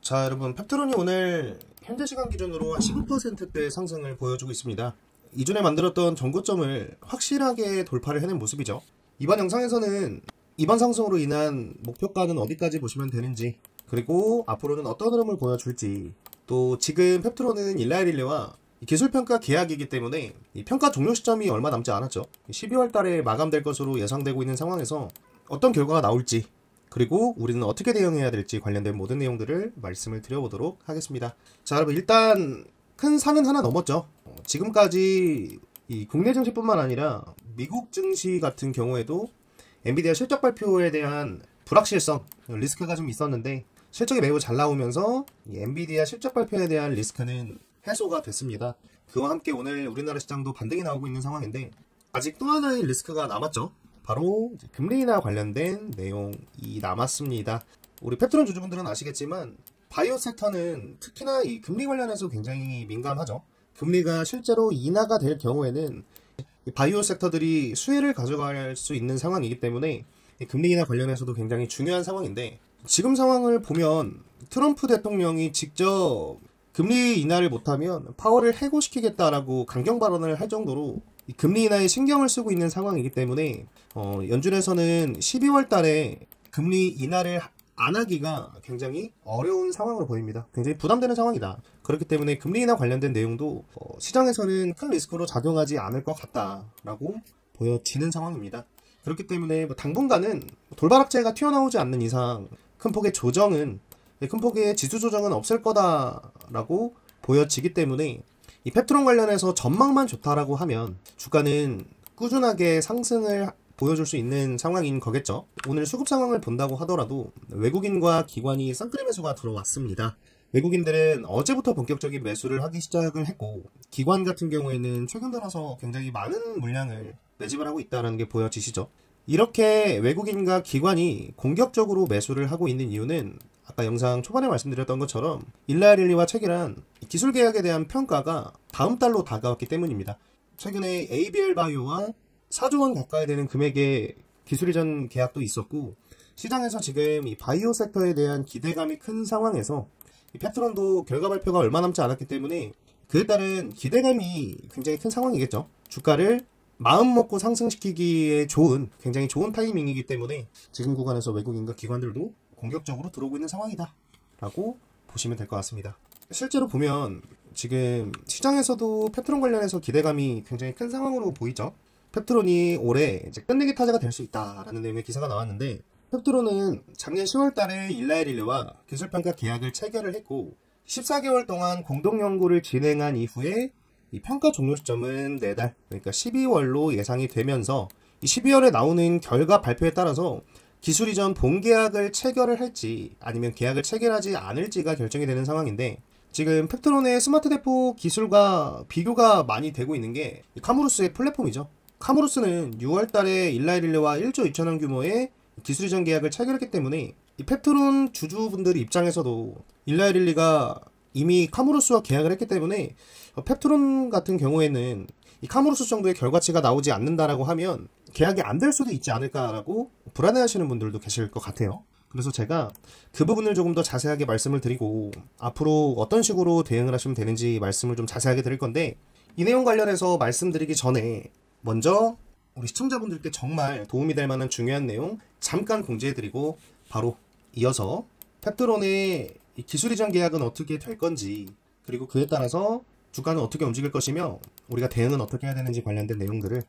자, 여러분, 펩트론이 오늘 현재 시간 기준으로 한 15%대 상승을 보여주고 있습니다. 이전에 만들었던 전고점을 확실하게 돌파를 해낸 모습이죠. 이번 영상에서는 이번 상승으로 인한 목표가는 어디까지 보시면 되는지, 그리고 앞으로는 어떤 흐름을 보여줄지, 또 지금 펩트론은 일라이릴리와 기술평가 계약이기 때문에 이 평가 종료 시점이 얼마 남지 않았죠. 12월 달에 마감될 것으로 예상되고 있는 상황에서 어떤 결과가 나올지, 그리고 우리는 어떻게 대응해야 될지 관련된 모든 내용들을 말씀을 드려보도록 하겠습니다. 자, 여러분, 일단 큰 산은 하나 넘었죠. 지금까지 이 국내 증시뿐만 아니라 미국 증시 같은 경우에도 엔비디아 실적 발표에 대한 불확실성, 리스크가 좀 있었는데 실적이 매우 잘 나오면서 이 엔비디아 실적 발표에 대한 리스크는 해소가 됐습니다. 그와 함께 오늘 우리나라 시장도 반등이 나오고 있는 상황인데 아직 또 하나의 리스크가 남았죠. 바로 금리 인하 관련된 내용이 남았습니다. 우리 펩트론 주주분들은 아시겠지만 바이오 섹터는 특히나 이 금리 관련해서 굉장히 민감하죠. 금리가 실제로 인하가 될 경우에는 바이오 섹터들이 수혜를 가져갈 수 있는 상황이기 때문에 금리 인하 관련해서도 굉장히 중요한 상황인데, 지금 상황을 보면 트럼프 대통령이 직접 금리 인하를 못하면 파월을 해고시키겠다라고 강경 발언을 할 정도로 금리 인하에 신경을 쓰고 있는 상황이기 때문에 연준에서는 12월 달에 금리 인하를 안 하기가 굉장히 어려운 상황으로 보입니다. 굉장히 부담되는 상황이다. 그렇기 때문에 금리 인하 관련된 내용도 시장에서는 큰 리스크로 작용하지 않을 것 같다라고 보여지는 상황입니다. 그렇기 때문에 당분간은 돌발악재가 튀어나오지 않는 이상 큰 폭의 지수 조정은 없을 거다라고 보여지기 때문에 이 펩트론 관련해서 전망만 좋다라고 하면 주가는 꾸준하게 상승을 보여줄 수 있는 상황인 거겠죠. 오늘 수급 상황을 본다고 하더라도 외국인과 기관이 쌍끌이 매수가 들어왔습니다. 외국인들은 어제부터 본격적인 매수를 하기 시작을 했고, 기관 같은 경우에는 최근 들어서 굉장히 많은 물량을 매집을 하고 있다는 게 보여지시죠. 이렇게 외국인과 기관이 공격적으로 매수를 하고 있는 이유는 아까 영상 초반에 말씀드렸던 것처럼 일라이릴리와 체결한 기술 계약에 대한 평가가 다음 달로 다가왔기 때문입니다. 최근에 ABL 바이오와 4조 원 가까이 되는 금액의 기술 이전 계약도 있었고, 시장에서 지금 이 바이오 섹터에 대한 기대감이 큰 상황에서 이 펩트론도 결과 발표가 얼마 남지 않았기 때문에 그에 따른 기대감이 굉장히 큰 상황이겠죠. 주가를 마음 먹고 상승시키기에 굉장히 좋은 타이밍이기 때문에 지금 구간에서 외국인과 기관들도 공격적으로 들어오고 있는 상황이다 라고 보시면 될 것 같습니다. 실제로 보면 지금 시장에서도 펩트론 관련해서 기대감이 굉장히 큰 상황으로 보이죠. 펩트론이 올해 이제 끝내기 타자가 될 수 있다라는 내용의 기사가 나왔는데, 펩트론은 작년 10월 달에 일라이릴리와 기술평가 계약을 체결을 했고 14개월 동안 공동 연구를 진행한 이후에 이 평가 종료 시점은 4달, 그러니까 12월로 예상이 되면서 이 12월에 나오는 결과 발표에 따라서 기술 이전 본계약을 체결을 할지 아니면 계약을 체결하지 않을지가 결정이 되는 상황인데, 지금 펩트론의 스마트 대포 기술과 비교가 많이 되고 있는 게 카무루스의 플랫폼이죠. 카무루스는 6월 달에 일라이릴리와 1조 2천원 규모의 기술 이전 계약을 체결했기 때문에 이 펩트론 주주분들 입장에서도 일라이릴리가 이미 카무루스와 계약을 했기 때문에 펩트론 같은 경우에는 이 카무루스 정도의 결과치가 나오지 않는다라고 하면 계약이 안 될 수도 있지 않을까라고 불안해하시는 분들도 계실 것 같아요. 그래서 제가 그 부분을 조금 더 자세하게 말씀을 드리고 앞으로 어떤 식으로 대응을 하시면 되는지 말씀을 좀 자세하게 드릴 건데, 이 내용 관련해서 말씀드리기 전에 먼저 우리 시청자분들께 정말 도움이 될 만한 중요한 내용 잠깐 공지해드리고 바로 이어서 펩트론의 기술 이전 계약은 어떻게 될 건지, 그리고 그에 따라서 주가는 어떻게 움직일 것이며 우리가 대응은 어떻게 해야 되는지 관련된 내용들을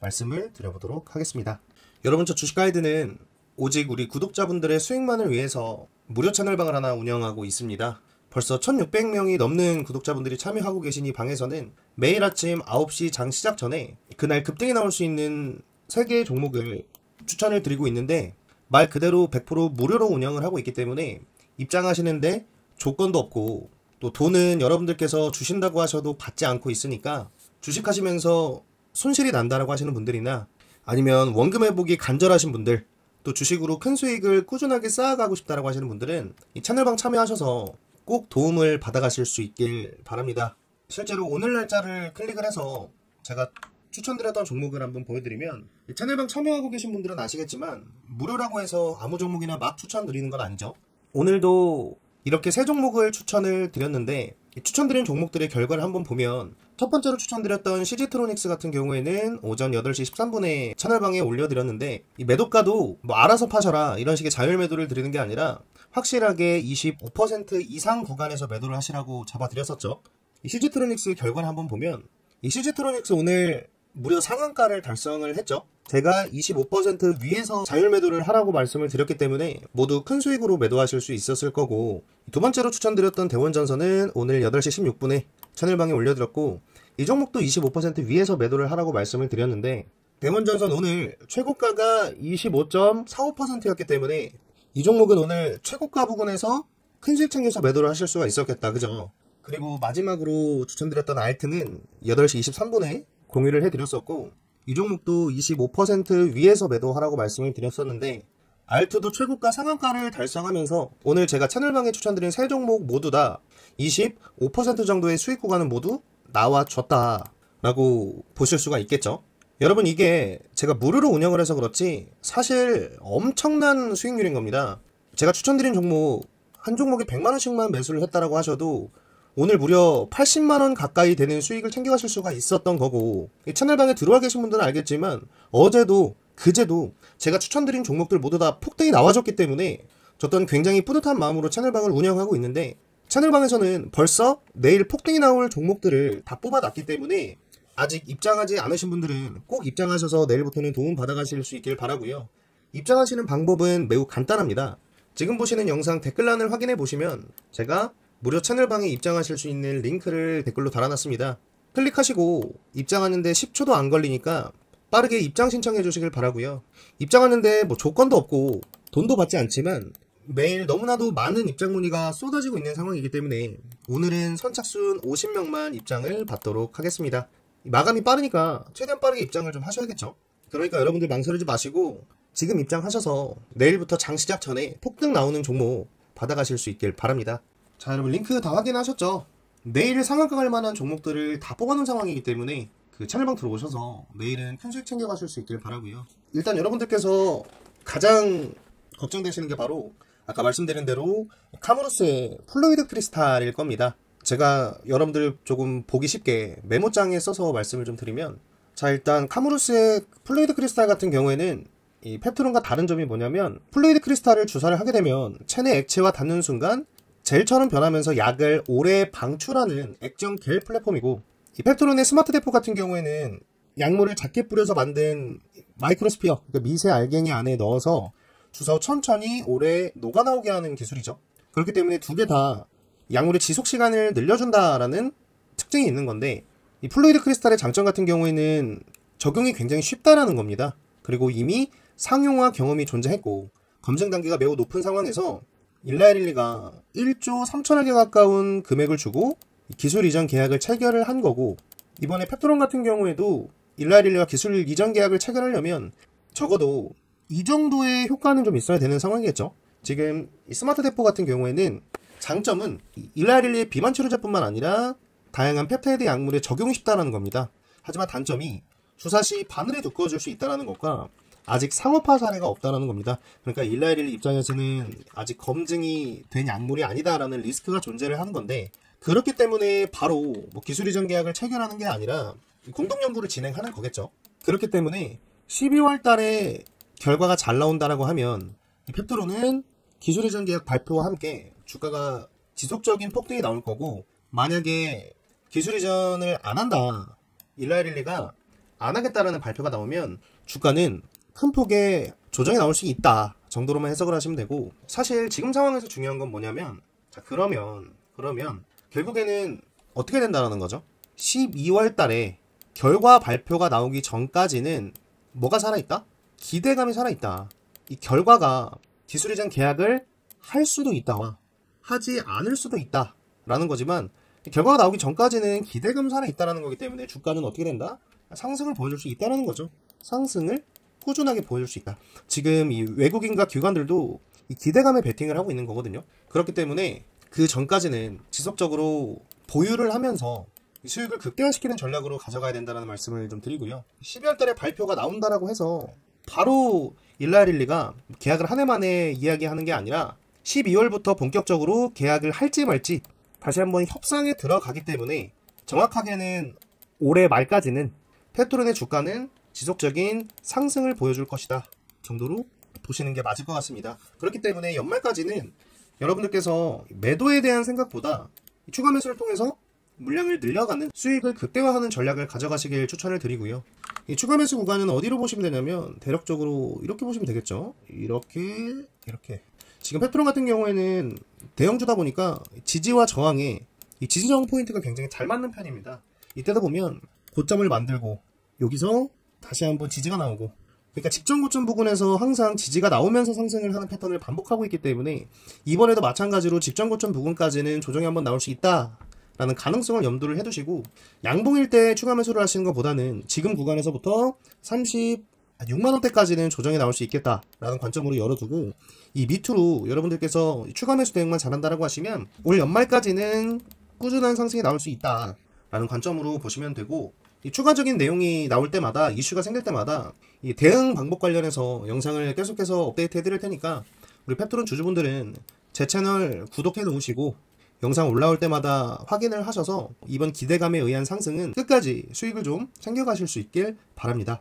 말씀을 드려보도록 하겠습니다. 여러분, 저 주식 가이드는 오직 우리 구독자분들의 수익만을 위해서 무료 채널방을 하나 운영하고 있습니다. 벌써 1600명이 넘는 구독자분들이 참여하고 계신 이 방에서는 매일 아침 9시 장 시작 전에 그날 급등이 나올 수 있는 3개의 종목을 추천을 드리고 있는데, 말 그대로 100% 무료로 운영을 하고 있기 때문에 입장하시는데 조건도 없고, 또 돈은 여러분들께서 주신다고 하셔도 받지 않고 있으니까 주식하시면서 손실이 난다라고 하시는 분들이나 아니면 원금 회복이 간절하신 분들, 또 주식으로 큰 수익을 꾸준하게 쌓아가고 싶다라고 하시는 분들은 이 채널방 참여하셔서 꼭 도움을 받아가실 수 있길 바랍니다. 실제로 오늘 날짜를 클릭을 해서 제가 추천드렸던 종목을 한번 보여드리면, 이 채널방 참여하고 계신 분들은 아시겠지만 무료라고 해서 아무 종목이나 막 추천드리는 건 아니죠. 오늘도 이렇게 세 종목을 추천을 드렸는데 추천드린 종목들의 결과를 한번 보면 첫 번째로 추천드렸던 CG트로닉스 같은 경우에는 오전 8시 13분에 채널방에 올려드렸는데 이 매도가도 뭐 알아서 파셔라 이런 식의 자율 매도를 드리는 게 아니라 확실하게 25% 이상 구간에서 매도를 하시라고 잡아드렸었죠. 이 CG트로닉스 결과를 한번 보면 이 CG트로닉스 오늘 무려 상한가를 달성을 했죠. 제가 25% 위에서 자율 매도를 하라고 말씀을 드렸기 때문에 모두 큰 수익으로 매도하실 수 있었을 거고, 두 번째로 추천드렸던 대원전선은 오늘 8시 16분에 채널방에 올려드렸고 이 종목도 25% 위에서 매도를 하라고 말씀을 드렸는데 대원전선 오늘 최고가가 25.45%였기 때문에 이 종목은 오늘 최고가 부근에서 큰 수익 챙겨서 매도를 하실 수가 있었겠다, 그죠? 그리고 마지막으로 추천드렸던 알트는 8시 23분에 공유를 해드렸었고 이 종목도 25% 위에서 매도하라고 말씀을 드렸었는데 알트도 최고가 상한가를 달성하면서 오늘 제가 채널방에 추천드린 세 종목 모두 다 25% 정도의 수익 구간은 모두 나와줬다 라고 보실 수가 있겠죠. 여러분, 이게 제가 무료로 운영을 해서 그렇지 사실 엄청난 수익률인 겁니다. 제가 추천드린 종목 한 종목에 100만원씩만 매수를 했다라고 하셔도 오늘 무려 80만원 가까이 되는 수익을 챙겨가실 수가 있었던 거고, 채널방에 들어와 계신 분들은 알겠지만 어제도 그제도 제가 추천드린 종목들 모두 다 폭등이 나와줬기 때문에 저 또한 굉장히 뿌듯한 마음으로 채널방을 운영하고 있는데, 채널방에서는 벌써 내일 폭등이 나올 종목들을 다 뽑아놨기 때문에 아직 입장하지 않으신 분들은 꼭 입장하셔서 내일부터는 도움 받아가실 수 있길 바라고요. 입장하시는 방법은 매우 간단합니다. 지금 보시는 영상 댓글란을 확인해 보시면 제가 무료 채널방에 입장하실 수 있는 링크를 댓글로 달아놨습니다. 클릭하시고 입장하는데 10초도 안 걸리니까 빠르게 입장 신청해 주시길 바라고요. 입장하는데 뭐 조건도 없고 돈도 받지 않지만 매일 너무나도 많은 입장 문의가 쏟아지고 있는 상황이기 때문에 오늘은 선착순 50명만 입장을 받도록 하겠습니다. 마감이 빠르니까 최대한 빠르게 입장을 좀 하셔야겠죠. 그러니까 여러분들 망설이지 마시고 지금 입장하셔서 내일부터 장 시작 전에 폭등 나오는 종목 받아가실 수 있길 바랍니다. 자, 여러분 링크 다 확인하셨죠? 내일 상한가 갈 만한 종목들을 다 뽑아놓은 상황이기 때문에 그 채널방 들어오셔서 내일은 큰 수익 챙겨가실 수 있길 바라고요. 일단 여러분들께서 가장 걱정되시는 게 바로 아까 말씀드린 대로 카무루스의 플루이드 크리스탈일 겁니다. 제가 여러분들 조금 보기 쉽게 메모장에 써서 말씀을 좀 드리면, 자, 일단 카무루스의 플루이드 크리스탈 같은 경우에는 이 펩트론과 다른 점이 뭐냐면 플루이드 크리스탈을 주사를 하게 되면 체내 액체와 닿는 순간 젤처럼 변하면서 약을 오래 방출하는 액정 겔 플랫폼이고, 이 펩트론의 스마트 대포 같은 경우에는 약물을 작게 뿌려서 만든 마이크로스피어, 그러니까 미세 알갱이 안에 넣어서 주사 후 천천히 오래 녹아나오게 하는 기술이죠. 그렇기 때문에 두 개 다 약물의 지속 시간을 늘려준다라는 특징이 있는 건데, 이 플루이드 크리스탈의 장점 같은 경우에는 적용이 굉장히 쉽다라는 겁니다. 그리고 이미 상용화 경험이 존재했고 검증 단계가 매우 높은 상황에서 일라이릴리가 1조 3천억에 가까운 금액을 주고 기술 이전 계약을 체결을 한 거고, 이번에 펩트론 같은 경우에도 일라이릴리와 기술 이전 계약을 체결하려면 적어도 이 정도의 효과는 좀 있어야 되는 상황이겠죠. 지금 이 스마트 대포 같은 경우에는 장점은 일라이릴리의 비만 치료제뿐만 아니라 다양한 펩타이드 약물에 적용이 쉽다는 겁니다. 하지만 단점이 주사 시 바늘이 두꺼워질 수 있다는 것과 아직 상업화 사례가 없다는 겁니다. 그러니까 일라이릴리 입장에서는 아직 검증이 된 약물이 아니다라는 리스크가 존재를 하는 건데, 그렇기 때문에 바로 뭐 기술 이전 계약을 체결하는 게 아니라 공동 연구를 진행하는 거겠죠. 그렇기 때문에 12월 달에 결과가 잘 나온다라고 하면 이 펩트론은 기술 이전 계약 발표와 함께 주가가 지속적인 폭등이 나올 거고, 만약에 기술 이전을 안 한다, 일라이릴리가 안 하겠다라는 발표가 나오면 주가는 큰 폭의 조정이 나올 수 있다 정도로만 해석을 하시면 되고, 사실 지금 상황에서 중요한 건 뭐냐면, 자, 그러면 결국에는 어떻게 된다는 거죠? 12월 달에 결과 발표가 나오기 전까지는 뭐가 살아있다? 기대감이 살아있다. 이 결과가 기술 이전 계약을 할 수도 있다와 하지 않을 수도 있다 라는 거지만, 결과가 나오기 전까지는 기대감이 살아있다라는 거기 때문에 주가는 어떻게 된다? 상승을 보여줄 수 있다는 거죠. 상승을 꾸준하게 보여줄 수 있다. 지금 이 외국인과 기관들도 이 기대감에 베팅을 하고 있는 거거든요. 그렇기 때문에 그 전까지는 지속적으로 보유를 하면서 수익을 극대화시키는 전략으로 가져가야 된다는 말씀을 좀 드리고요. 12월 달에 발표가 나온다라고 해서 바로 일라이릴리가 계약을 한 해 만에 이야기하는 게 아니라 12월부터 본격적으로 계약을 할지 말지 다시 한번 협상에 들어가기 때문에 정확하게는 올해 말까지는 페트론의 주가는 지속적인 상승을 보여줄 것이다 정도로 보시는 게 맞을 것 같습니다. 그렇기 때문에 연말까지는 여러분들께서 매도에 대한 생각보다 추가 매수를 통해서 물량을 늘려가는 수익을 극대화하는 전략을 가져가시길 추천을 드리고요. 이 추가 매수 구간은 어디로 보시면 되냐면 대략적으로 이렇게 보시면 되겠죠. 이렇게 지금 페트론 같은 경우에는 대형주다 보니까 지지와 저항에 이 지지 저항 포인트가 굉장히 잘 맞는 편입니다. 이때다 보면 고점을 만들고 여기서 다시 한번 지지가 나오고, 그러니까 직전 고점 부근에서 항상 지지가 나오면서 상승을 하는 패턴을 반복하고 있기 때문에 이번에도 마찬가지로 직전 고점 부근까지는 조정이 한번 나올 수 있다 라는 가능성을 염두를 해두시고, 양봉일 때 추가 매수를 하시는 것보다는 지금 구간에서부터 36만원대까지는 조정이 나올 수 있겠다 라는 관점으로 열어두고, 이 밑으로 여러분들께서 추가 매수 대응만 잘한다라고 하시면 올 연말까지는 꾸준한 상승이 나올 수 있다 라는 관점으로 보시면 되고, 이 추가적인 내용이 나올 때마다, 이슈가 생길 때마다 이 대응 방법 관련해서 영상을 계속해서 업데이트 해드릴 테니까 우리 페트론 주주분들은 제 채널 구독해 놓으시고 영상 올라올 때마다 확인을 하셔서 이번 기대감에 의한 상승은 끝까지 수익을 좀 챙겨가실 수 있길 바랍니다.